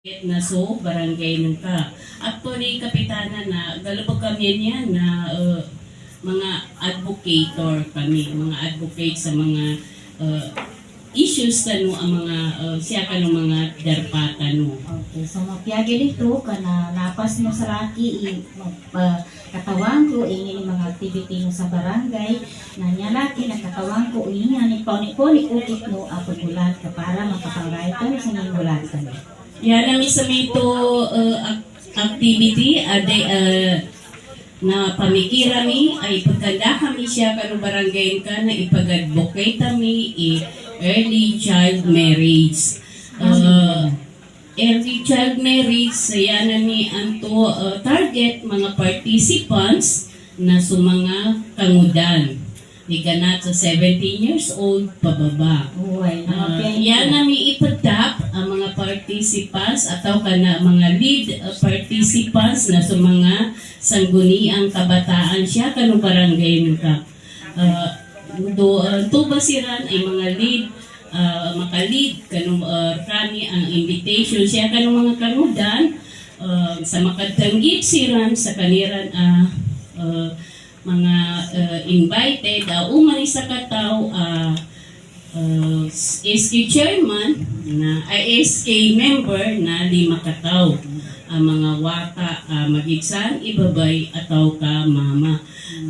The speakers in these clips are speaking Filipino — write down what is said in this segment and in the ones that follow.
Na so, barangay nung ka. Actually, kapitana na, galubog kami niya na mga advocator kami, mga advocate sa mga issues kanu ang mga siya kanu mga darpata no. Okay, so mapiyagi dito kana napas mo sa laki katawang ko ingin mga activity mo sa barangay na niya laki nakatawang ko ingin ni poni ukit mo apod bulan ka para makapangayton sa ning bulan kani. Yan ang isa mito activity na pamikirami ay pagkanda kami siya kanu barangay ka na ipag-advocate kami early child marriage. Early child marriage saya nami anto target mga participants na sumanga kangudan. Higanat sa 17 years old pababa. Yan nami ipadap ang mga participants atau kana mga lead participants na sa mga sangguniang kabataan siya kanu barangay nung tubasiran ay mga lead maka-lead kanu kami ang invitation siya kanu mga kanudan sa makadtanggit siran sa kaniran mga invited umani sa kataw SK chairman na SK member na 5 kataw mga wata magigsan ibabay ataw ka mama.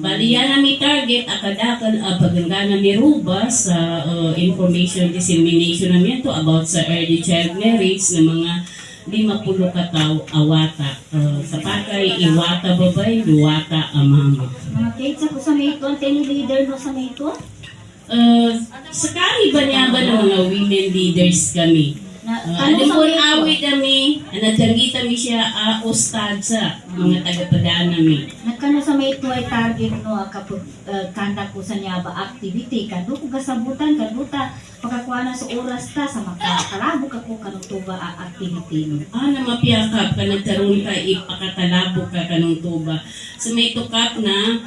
Bali yan nami target akadakan paganda nami ruba sa information dissemination namin to about sa early child marriage na mga 50 kataw awata sa pakay iwata babay duwata mama. Mga kids ako sa mayton team leader no sa mayton? Sakali ba niya ba ng mga women leaders kami? Ano po awit kami, nadagi kami siya ustad sa mga tagapadaan namin. Nagkano sa mayto ay target no kapag kanda ko sa niya ba activity kando ko kasabutan kaduta pagkakuha na sa oras ta sa makakalabog ako kanong tuba activity no. Na mapiyakap ka nagkaroon ka ipakatalabog ka kanong tuba. Sa mayto kap na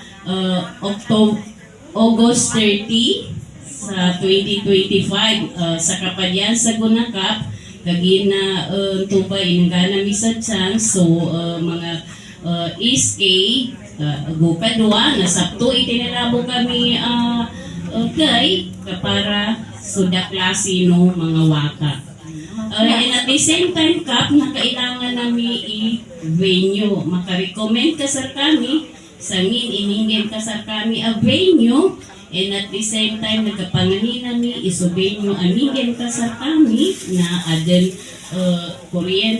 August 30 sa 2025 sa Kapadyan sa Gunakap kagina tuba inangana misad chance so mga SK gukadwa na Sabto itinalabo kami kay para suda klase no mga waka. And at the same time kap na kailangan nami i-venue makarecommend ka sa kami sangin iningin ka sa kami a venue. And at the same time, nagkapanganin nami, isobin nyo amigin ka sa kami na adel kuryente.